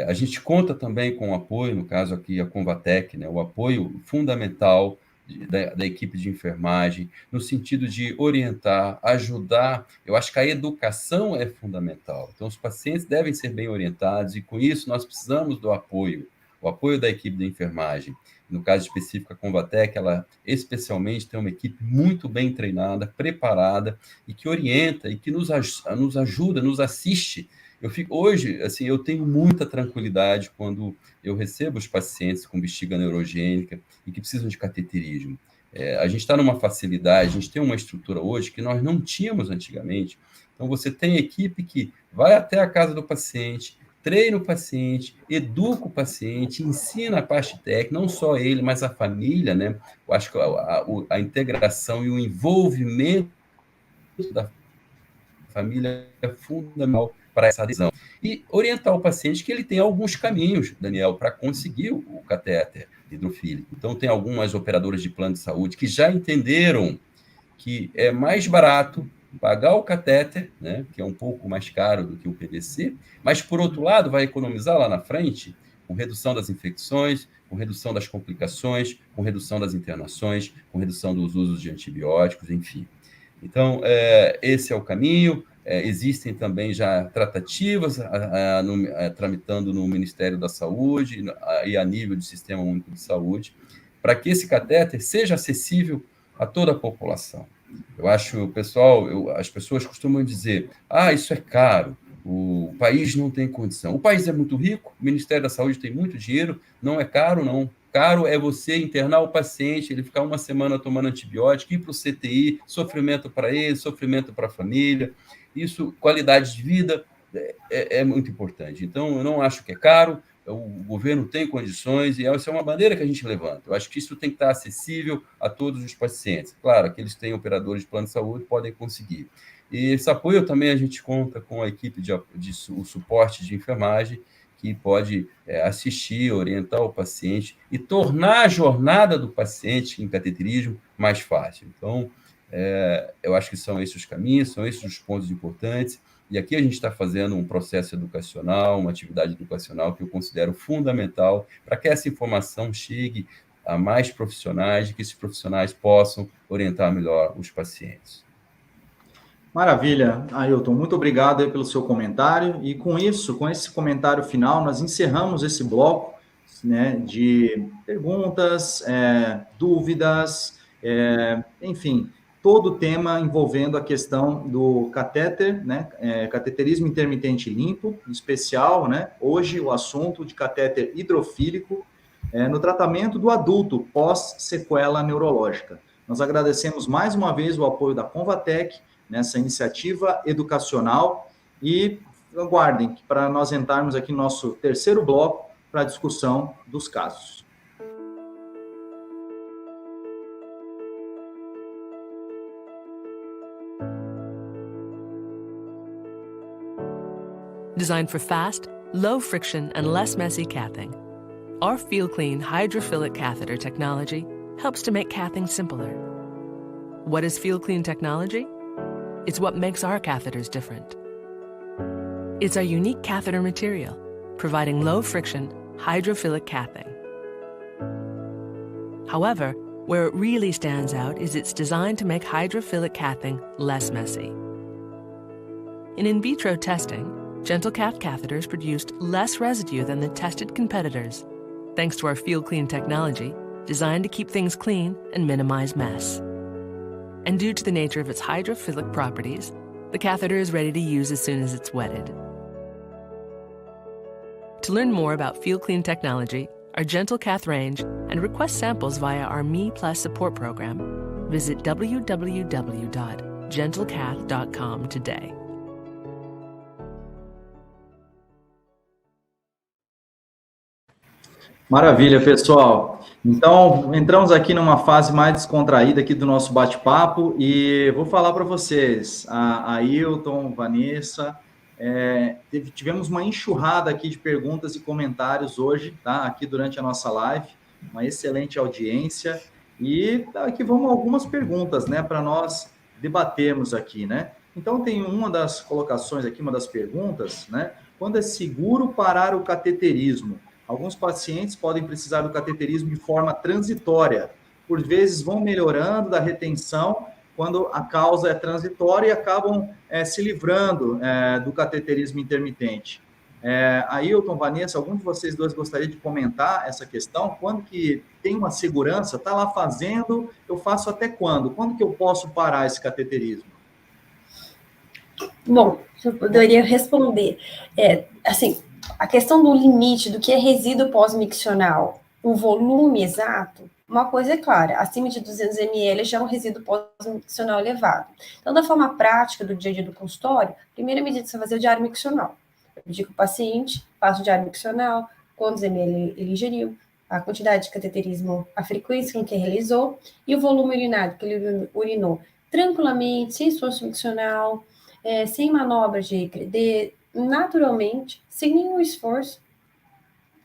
A gente conta também com o apoio, no caso aqui a Convatec, né, o apoio fundamental da equipe de enfermagem, no sentido de orientar, ajudar. Eu acho que a educação é fundamental. Então, os pacientes devem ser bem orientados e, com isso, nós precisamos do apoio, o apoio da equipe de enfermagem. No caso específico, a Convatec, ela especialmente tem uma equipe muito bem treinada, preparada e que orienta e que nos ajuda, nos assiste. Hoje, assim, eu tenho muita tranquilidade quando eu recebo os pacientes com bexiga neurogênica e que precisam de cateterismo. A gente está numa facilidade, a gente tem uma estrutura hoje que nós não tínhamos antigamente. Então, você tem equipe que vai até a casa do paciente, treina o paciente, educa o paciente, ensina a parte técnica, não só ele, mas a família, né? Eu acho que a integração e o envolvimento da família é fundamental para essa adesão. E orientar o paciente que ele tem alguns caminhos, Daniel, para conseguir o catéter hidrofílico. Então, tem algumas operadoras de plano de saúde que já entenderam que é mais barato pagar o catéter, né, que é um pouco mais caro do que o PVC, mas, por outro lado, vai economizar lá na frente com redução das infecções, com redução das complicações, com redução das internações, com redução dos usos de antibióticos, enfim. Então, esse é o caminho. Existem também já tratativas tramitando no Ministério da Saúde e a nível do Sistema Único de Saúde, para que esse catéter seja acessível a toda a população. Eu acho, as pessoas costumam dizer, isso é caro, o país não tem condição. O país é muito rico, o Ministério da Saúde tem muito dinheiro, não é caro, não. Caro é você internar o paciente, ele ficar uma semana tomando antibiótico, ir para o CTI, sofrimento para ele, sofrimento para a família. Isso, qualidade de vida, é muito importante. Então, eu não acho que é caro, o governo tem condições e essa é uma bandeira que a gente levanta. Eu acho que isso tem que estar acessível a todos os pacientes. Claro, aqueles que têm operadores de plano de saúde podem conseguir. E esse apoio também a gente conta com a equipe o suporte de enfermagem, que pode assistir, orientar o paciente e tornar a jornada do paciente em cateterismo mais fácil. Então, eu acho que são esses os caminhos, são esses os pontos importantes, e aqui a gente está fazendo um processo educacional, uma atividade educacional que eu considero fundamental para que essa informação chegue a mais profissionais e que esses profissionais possam orientar melhor os pacientes. Maravilha, Ailton, muito obrigado aí pelo seu comentário, e com isso, com esse comentário final, nós encerramos esse bloco, né, de perguntas, dúvidas, enfim, todo o tema envolvendo a questão do catéter, né, cateterismo intermitente limpo, em especial, né, hoje o assunto de catéter hidrofílico, no tratamento do adulto pós-sequela neurológica. Nós agradecemos mais uma vez o apoio da Convatec nessa iniciativa educacional e aguardem para nós entrarmos aqui no nosso terceiro bloco para a discussão dos casos. Designed for fast, low friction, and less messy cathing, our FeelClean hydrophilic catheter technology helps to make cathing simpler. What is FeelClean technology? It's what makes our catheters different. It's our unique catheter material, providing low-friction, hydrophilic cathing. However, where it really stands out is it's designed to make hydrophilic cathing less messy. In vitro testing, GentleCath catheters produced less residue than the tested competitors, thanks to our FeelClean technology, designed to keep things clean and minimize mess. And due to the nature of its hydrophilic properties, the catheter is ready to use as soon as it's wetted. To learn more about FeelClean technology, our GentleCath range, and request samples via our Me Plus support program, visit www.gentlecath.com today. Maravilha, pessoal. Então, entramos aqui numa fase mais descontraída aqui do nosso bate-papo e vou falar para vocês, a Ailton, Vanessa, tivemos uma enxurrada aqui de perguntas e comentários hoje, tá? Aqui durante a nossa live, uma excelente audiência e aqui vamos algumas perguntas, né, para nós debatermos aqui, né? Então, tem uma das colocações aqui, uma das perguntas, né? Quando é seguro parar o cateterismo? Alguns pacientes podem precisar do cateterismo de forma transitória. Por vezes vão melhorando da retenção quando a causa é transitória e acabam se livrando do cateterismo intermitente. Ailton, Vanessa, algum de vocês dois gostaria de comentar essa questão? Quando que tem uma segurança, está lá fazendo, eu faço até quando? Quando que eu posso parar esse cateterismo? Bom, eu poderia responder. Assim, a questão do limite do que é resíduo pós-miccional, o volume exato, uma coisa é clara, acima de 200 ml já é um resíduo pós-miccional elevado. Então, da forma prática do dia a dia do consultório, a primeira medida é fazer o diário miccional. Eu indico o paciente, faço o diário miccional, quantos ml ele ingeriu, a quantidade de cateterismo, a frequência com que realizou e o volume urinário que ele urinou tranquilamente, sem esforço miccional, sem manobra de ECD, naturalmente, sem nenhum esforço,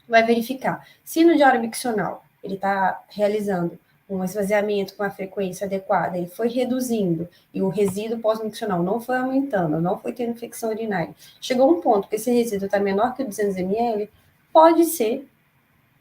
vai verificar. Se no diário miccional ele está realizando um esvaziamento com a frequência adequada, ele foi reduzindo e o resíduo pós-miccional não foi aumentando, não foi tendo infecção urinária, chegou um ponto que esse resíduo está menor que 200 ml, pode ser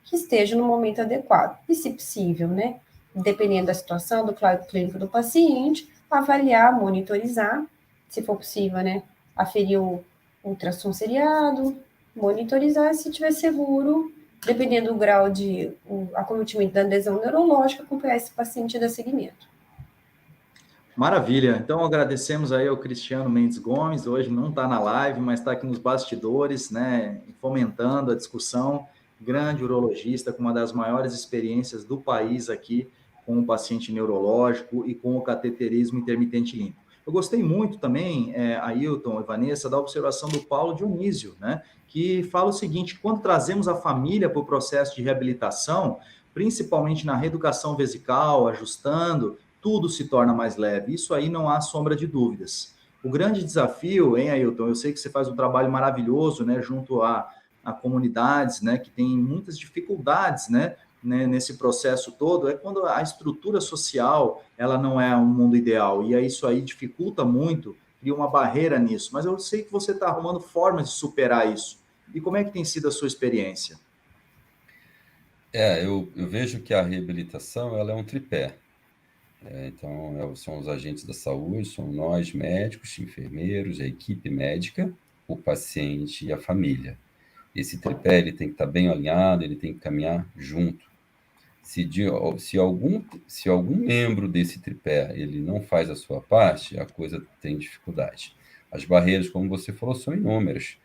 que esteja no momento adequado. E, se possível, né, dependendo da situação, do quadro clínico do paciente, avaliar, monitorizar, se for possível, né, aferir o ultrassom seriado, monitorizar, se tiver seguro, dependendo do grau de acometimento da lesão neurológica, acompanhar esse paciente e dar seguimento. Maravilha. Então, agradecemos aí ao Cristiano Mendes Gomes, hoje não está na live, mas está aqui nos bastidores, né, fomentando a discussão, grande urologista, com uma das maiores experiências do país aqui, com o paciente neurológico e com o cateterismo intermitente limpo. Eu gostei muito também, Ailton e Vanessa, da observação do Paulo Dionísio, né, que fala o seguinte: quando trazemos a família para o processo de reabilitação, principalmente na reeducação vesical, ajustando, tudo se torna mais leve. Isso aí não há sombra de dúvidas. O grande desafio, hein, Ailton, eu sei que você faz um trabalho maravilhoso, né, junto a comunidades, né, que tem muitas dificuldades, né, nesse processo todo, é quando a estrutura social, ela não é um mundo ideal, e aí isso aí dificulta muito, cria uma barreira nisso, mas eu sei que você está arrumando formas de superar isso. E como é que tem sido a sua experiência? Eu vejo que a reabilitação ela é um tripé. Então, são os agentes da saúde, são nós, médicos, enfermeiros, a equipe médica, o paciente e a família. Esse tripé ele tem que estar bem alinhado, ele tem que caminhar junto. Se algum membro desse tripé ele não faz a sua parte, a coisa tem dificuldade. As barreiras, como você falou, são inúmeras.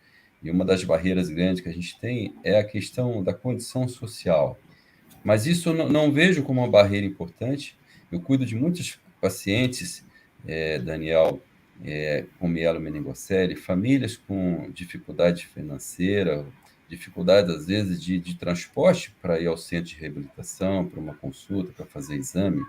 E uma das barreiras grandes que a gente tem é a questão da condição social. Mas isso eu não vejo como uma barreira importante. Eu cuido de muitos pacientes, Daniel, com mielomeningocele, famílias com dificuldade financeira, dificuldade, às vezes, de transporte para ir ao centro de reabilitação, para uma consulta, para fazer exame.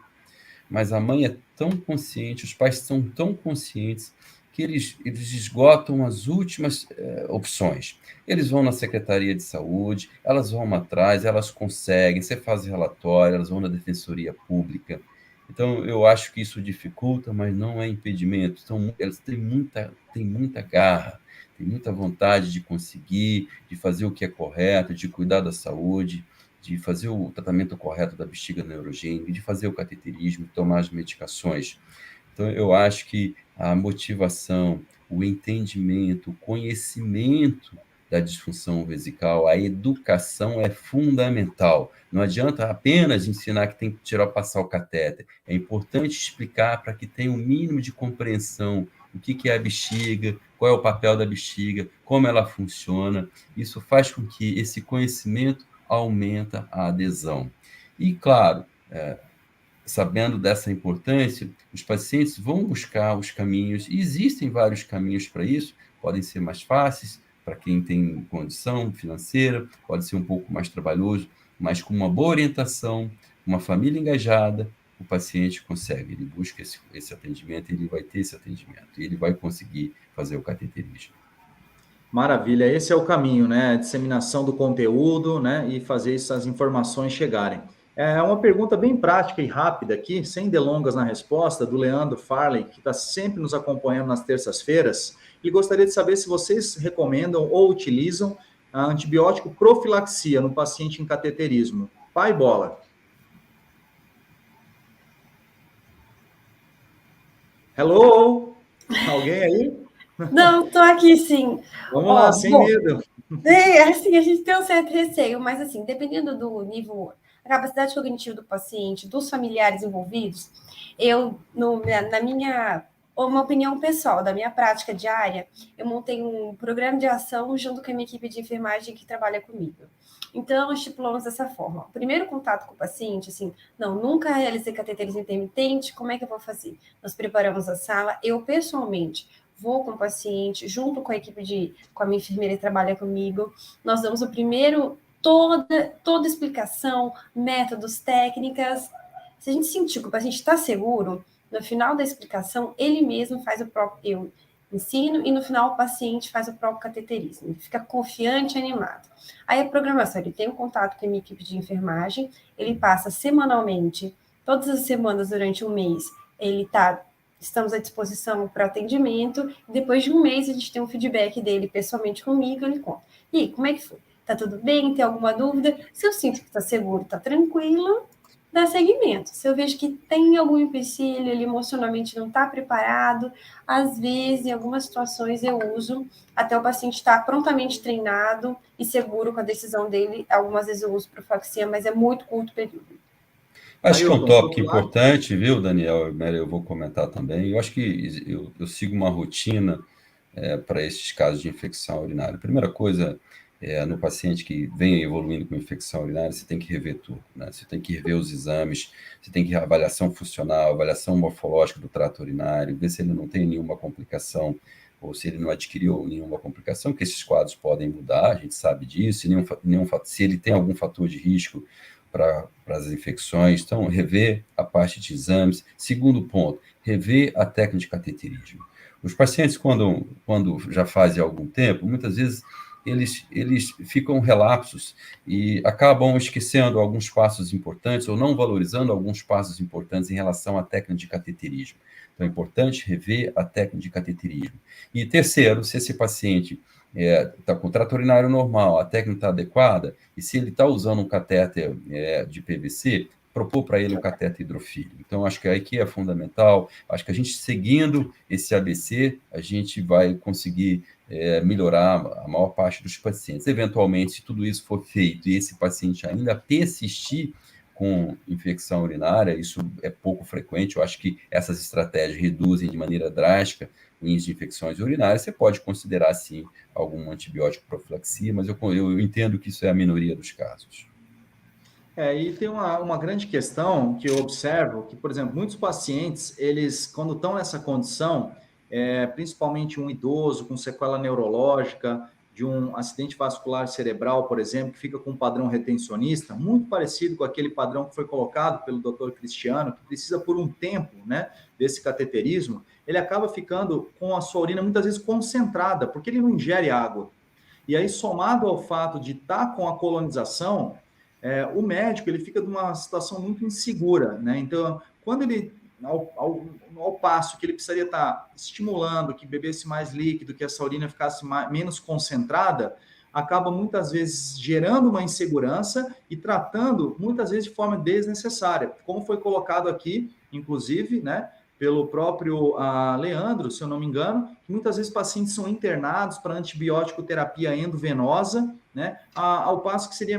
Mas a mãe é tão consciente, os pais são tão conscientes que eles esgotam as últimas opções. Eles vão na Secretaria de Saúde, elas vão atrás, elas conseguem, você faz relatório, elas vão na Defensoria Pública. Então, eu acho que isso dificulta, mas não é impedimento. Então, elas têm muita garra, têm muita vontade de conseguir, de fazer o que é correto, de cuidar da saúde, de fazer o tratamento correto da bexiga neurogênica, de fazer o cateterismo, de tomar as medicações. Então, eu acho que a motivação, o entendimento, o conhecimento da disfunção vesical, a educação é fundamental. Não adianta apenas ensinar que tem que passar o catéter. É importante explicar para que tenha um mínimo de compreensão o que é a bexiga, qual é o papel da bexiga, como ela funciona. Isso faz com que esse conhecimento aumenta a adesão. E, claro, sabendo dessa importância, os pacientes vão buscar os caminhos, e existem vários caminhos para isso, podem ser mais fáceis para quem tem condição financeira, pode ser um pouco mais trabalhoso, mas com uma boa orientação, uma família engajada, o paciente consegue, ele busca esse atendimento, ele vai ter esse atendimento, e ele vai conseguir fazer o cateterismo. Maravilha, esse é o caminho, né? A disseminação do conteúdo, né? E fazer essas informações chegarem. É uma pergunta bem prática e rápida aqui, sem delongas na resposta, do Leandro Farley, que está sempre nos acompanhando nas terças-feiras. E gostaria de saber se vocês recomendam ou utilizam a antibiótico profilaxia no paciente em cateterismo. Pai bola. Hello? Alguém aí? Não, estou aqui sim. Vamos lá, sem medo. Assim, a gente tem um certo receio, mas assim, dependendo do nível, a capacidade cognitiva do paciente, dos familiares envolvidos, na minha, uma opinião pessoal, da minha prática diária, eu montei um programa de ação junto com a minha equipe de enfermagem que trabalha comigo. Então, estipulamos dessa forma. O primeiro contato com o paciente, assim, nunca realizei cateterismo intermitente, como é que eu vou fazer? Nós preparamos a sala, eu pessoalmente vou com o paciente, junto com a equipe com a minha enfermeira que trabalha comigo, nós damos o primeiro, toda explicação, métodos, técnicas. Se a gente sentir que o paciente está seguro, no final da explicação, ele mesmo faz o próprio, eu ensino, e no final o paciente faz o próprio cateterismo, ele fica confiante e animado. Aí a programação, ele tem um contato com a minha equipe de enfermagem, ele passa semanalmente, todas as semanas durante um mês, estamos à disposição para atendimento, e depois de um mês a gente tem um feedback dele pessoalmente comigo, ele conta. E aí, como é que foi? Tá tudo bem? Tem alguma dúvida? Se eu sinto que está seguro, está tranquilo, dá seguimento. Se eu vejo que tem algum empecilho, ele emocionalmente não está preparado, às vezes, em algumas situações, eu uso até o paciente estar prontamente treinado e seguro com a decisão dele. Algumas vezes eu uso profilaxia, mas é muito curto período. Acho que é um tópico importante, viu, Daniel? Eu vou comentar também. Eu acho que eu sigo uma rotina para esses casos de infecção urinária. A primeira coisa, no paciente que vem evoluindo com infecção urinária, você tem que rever tudo, né? Você tem que rever os exames, você tem que rever a avaliação funcional, avaliação morfológica do trato urinário, ver se ele não tem nenhuma complicação ou se ele não adquiriu nenhuma complicação, que esses quadros podem mudar, a gente sabe disso, se ele tem algum fator de risco para as infecções. Então, rever a parte de exames. Segundo ponto, rever a técnica de cateterismo. Os pacientes, quando já fazem algum tempo, muitas vezes eles ficam relapsos e acabam esquecendo alguns passos importantes ou não valorizando alguns passos importantes em relação à técnica de cateterismo. Então, é importante rever a técnica de cateterismo. E terceiro, se esse paciente está com trato urinário normal, a técnica está adequada, e se ele está usando um catéter de PVC, propor para ele o catéter hidrofílico. Então, acho que aqui é fundamental. Acho que a gente, seguindo esse ABC, a gente vai conseguir melhorar a maior parte dos pacientes. Eventualmente, se tudo isso for feito e esse paciente ainda persistir com infecção urinária, isso é pouco frequente. Eu acho que essas estratégias reduzem de maneira drástica o índice de infecções urinárias. Você pode considerar, sim, algum antibiótico profilaxia, mas eu entendo que isso é a minoria dos casos. E tem uma grande questão que eu observo, que, por exemplo, muitos pacientes, eles, quando estão nessa condição, principalmente um idoso com sequela neurológica, de um acidente vascular cerebral, por exemplo, que fica com um padrão retencionista, muito parecido com aquele padrão que foi colocado pelo Dr. Cristiano, que precisa por um tempo, né, desse cateterismo, ele acaba ficando com a sua urina muitas vezes concentrada, porque ele não ingere água. E aí, somado ao fato de estar com a colonização, o médico ele fica numa situação muito insegura, né? Então, quando ele, ao passo que ele precisaria estar estimulando que bebesse mais líquido, que essa urina ficasse menos concentrada, acaba muitas vezes gerando uma insegurança e tratando muitas vezes de forma desnecessária, como foi colocado aqui, inclusive, né? Pelo próprio Leandro, se eu não me engano, que muitas vezes pacientes são internados para antibiótico terapia endovenosa, né? Ao passo que seria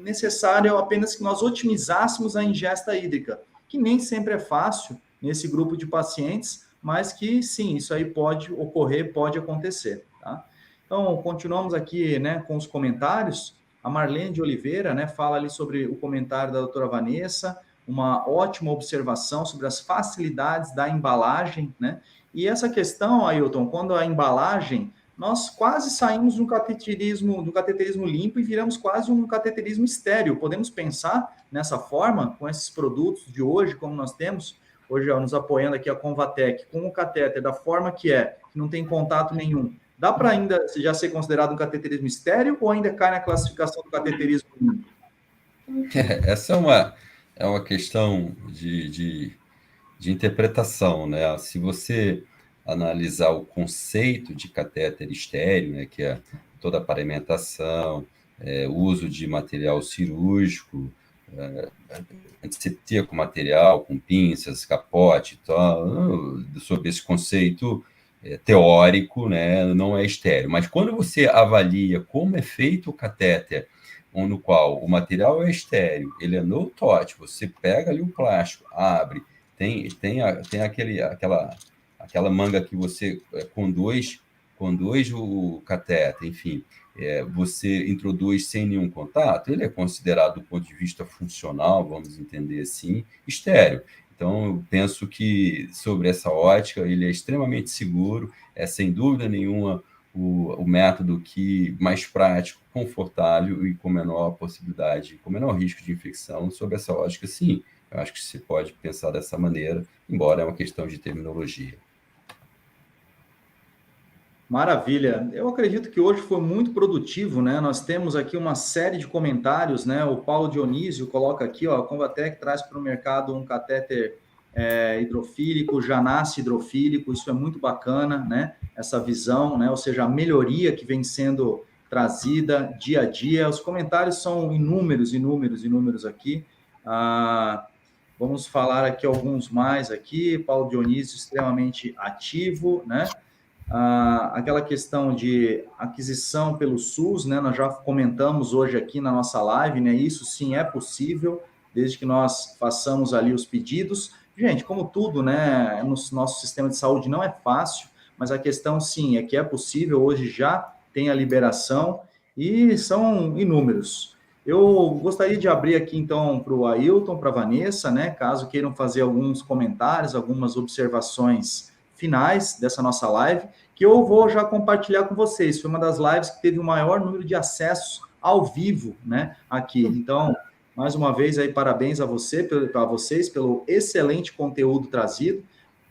necessário apenas que nós otimizássemos a ingesta hídrica, que nem sempre é fácil nesse grupo de pacientes, mas que sim, isso aí pode ocorrer, pode acontecer, tá? Então, continuamos aqui, né, com os comentários. A Marlene de Oliveira, né, fala ali sobre o comentário da doutora Vanessa, uma ótima observação sobre as facilidades da embalagem, né? E essa questão, Ailton, quando a embalagem, nós quase saímos do cateterismo limpo e viramos quase um cateterismo estéril. Podemos pensar nessa forma, com esses produtos de hoje, como nós temos, hoje nos apoiando aqui a Convatec, com o catéter da forma que não tem contato nenhum. Dá para ainda já ser considerado um cateterismo estéril ou ainda cai na classificação do cateterismo limpo? Essa é uma questão de interpretação, né? Se você analisar o conceito de catéter estéril, né, que é toda a paramentação, o uso de material cirúrgico, antisepsia com material, com pinças, capote e tal, sob esse conceito teórico, né, não é estéril. Mas quando você avalia como é feito o catéter, no qual o material é estéril, ele é no touch, você pega ali o plástico, abre, tem aquela manga que você conduz o catéter, enfim, você introduz sem nenhum contato, ele é considerado, do ponto de vista funcional, vamos entender assim, estéril. Então, eu penso que, sobre essa ótica, ele é extremamente seguro, é sem dúvida nenhuma o método que mais prático, confortável e com menor possibilidade, com menor risco de infecção. Sobre essa ótica, sim, eu acho que se pode pensar dessa maneira, embora é uma questão de terminologia. Maravilha. Eu acredito que hoje foi muito produtivo, né? Nós temos aqui uma série de comentários, né? O Paulo Dionísio coloca aqui, ó, a Convatec traz para o mercado um catéter hidrofílico, já nasce hidrofílico, isso é muito bacana, né? Essa visão, né? Ou seja, a melhoria que vem sendo trazida dia a dia. Os comentários são inúmeros aqui. Vamos falar aqui alguns mais aqui. Paulo Dionísio, extremamente ativo, né? Aquela questão de aquisição pelo SUS, né? Nós já comentamos hoje aqui na nossa live, né? Isso sim é possível, desde que nós façamos ali os pedidos. Gente, como tudo, né? No nosso sistema de saúde não é fácil, mas a questão sim é que é possível, hoje já tem a liberação e são inúmeros. Eu gostaria de abrir aqui então para o Ailton, para a Vanessa, né? Caso queiram fazer alguns comentários, algumas observações finais dessa nossa live, que eu vou já compartilhar com vocês. Foi uma das lives que teve o maior número de acessos ao vivo, né, aqui. Então, mais uma vez, aí, parabéns a vocês pelo excelente conteúdo trazido.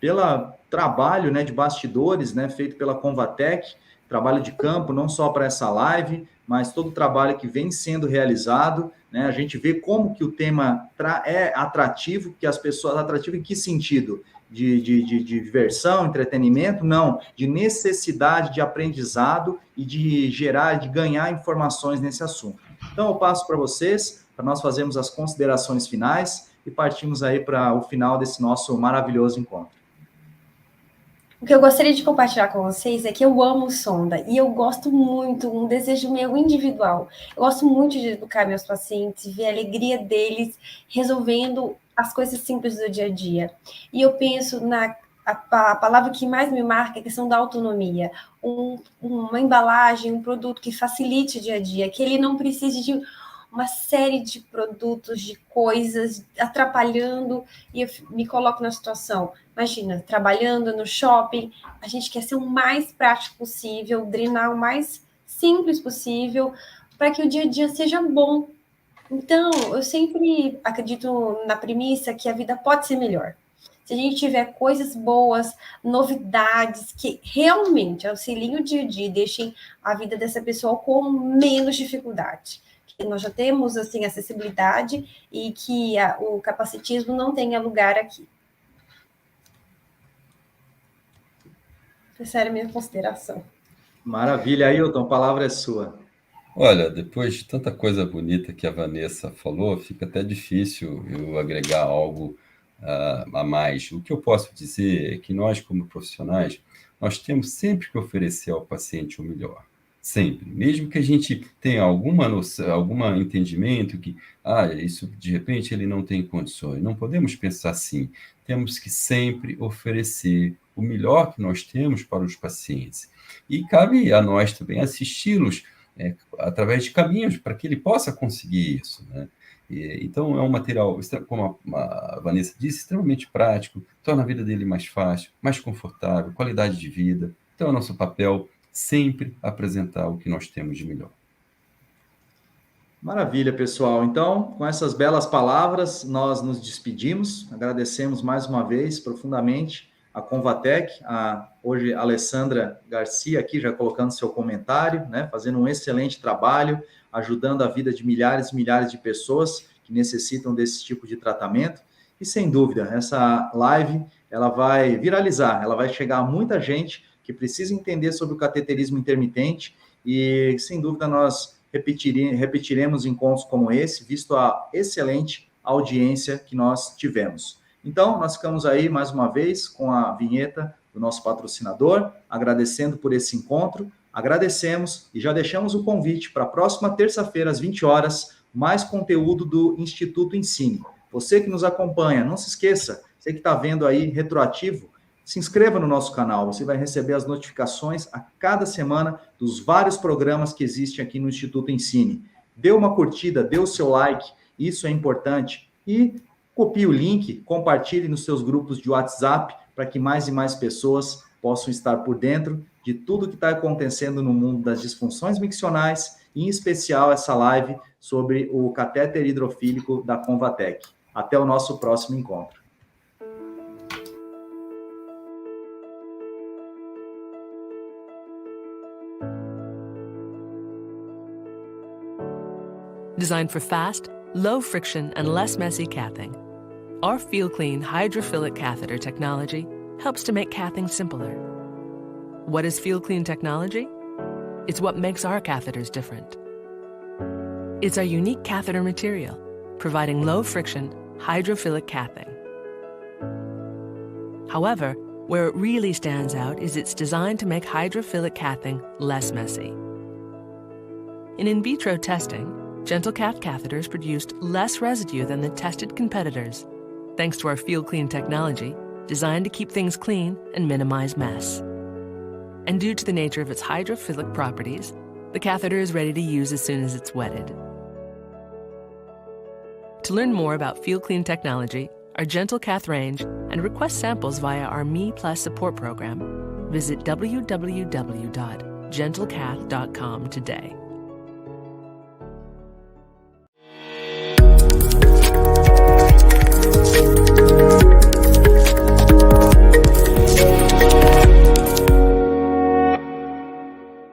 pelo trabalho, né, de bastidores, né, feito pela Convatec, trabalho de campo, não só para essa live, mas todo o trabalho que vem sendo realizado, né, a gente vê como que o tema é atrativo, que as pessoas, atrativo em que sentido? De diversão, entretenimento? Não, de necessidade de aprendizado e de gerar, de ganhar informações nesse assunto. Então, eu passo para vocês, para nós fazermos as considerações finais e partimos aí para o final desse nosso maravilhoso encontro. O que eu gostaria de compartilhar com vocês é que eu amo sonda e eu gosto muito, um desejo meu individual. Eu gosto muito de educar meus pacientes, ver a alegria deles resolvendo as coisas simples do dia a dia. E eu penso a palavra que mais me marca é a questão da autonomia. Uma embalagem, um produto que facilite o dia a dia, que ele não precise de uma série de produtos, de coisas atrapalhando, e eu me coloco na situação, imagina, trabalhando no shopping, a gente quer ser o mais prático possível, drenar o mais simples possível, para que o dia a dia seja bom. Então, eu sempre acredito na premissa que a vida pode ser melhor. Se a gente tiver coisas boas, novidades, que realmente auxiliem o dia a dia e deixem a vida dessa pessoa com menos dificuldade. Que nós já temos, assim, acessibilidade e que o capacitismo não tenha lugar aqui. Essa era a minha consideração. Maravilha, Ailton, a palavra é sua. Olha, depois de tanta coisa bonita que a Vanessa falou, fica até difícil eu agregar algo a mais. O que eu posso dizer é que nós, como profissionais, nós temos sempre que oferecer ao paciente o melhor. Sempre. Mesmo que a gente tenha alguma noção, algum entendimento que, isso de repente ele não tem condições. Não podemos pensar assim. Temos que sempre oferecer o melhor que nós temos para os pacientes. E cabe a nós também assisti-los através de caminhos para que ele possa conseguir isso, né? Então, é um material, como a Vanessa disse, extremamente prático, torna a vida dele mais fácil, mais confortável, qualidade de vida. Então, é nosso papel sempre apresentar o que nós temos de melhor. Maravilha, pessoal. Então, com essas belas palavras, nós nos despedimos, agradecemos mais uma vez profundamente a Convatec, hoje a Alessandra Garcia aqui já colocando seu comentário, né, fazendo um excelente trabalho, ajudando a vida de milhares e milhares de pessoas que necessitam desse tipo de tratamento. E sem dúvida, essa live ela vai viralizar, ela vai chegar a muita gente que precisa entender sobre o cateterismo intermitente e, sem dúvida, nós repetiremos encontros como esse, visto a excelente audiência que nós tivemos. Então, nós ficamos aí, mais uma vez, com a vinheta do nosso patrocinador, agradecendo por esse encontro, agradecemos e já deixamos o convite para a próxima terça-feira, às 20 horas, mais conteúdo do Instituto Ensine. Você que nos acompanha, não se esqueça, você que está vendo aí retroativo, se inscreva no nosso canal, você vai receber as notificações a cada semana dos vários programas que existem aqui no Instituto Ensine. Dê uma curtida, dê o seu like, isso é importante. E copie o link, compartilhe nos seus grupos de WhatsApp para que mais e mais pessoas possam estar por dentro de tudo que está acontecendo no mundo das disfunções miccionais, e em especial essa live sobre o catéter hidrofílico da Convatec. Até o nosso próximo encontro. Designed for fast, low friction, and less messy cathing, our FeelClean hydrophilic catheter technology helps to make cathing simpler. What is FeelClean technology? It's what makes our catheters different. It's our unique catheter material, providing low friction, hydrophilic cathing. However, where it really stands out is it's designed to make hydrophilic cathing less messy. In vitro testing, GentleCath catheters produced less residue than the tested competitors, thanks to our FeelClean technology, designed to keep things clean and minimize mess. And due to the nature of its hydrophilic properties, the catheter is ready to use as soon as it's wetted. To learn more about FeelClean technology, our GentleCath range, and request samples via our Me Plus support program, visit www.gentlecath.com today.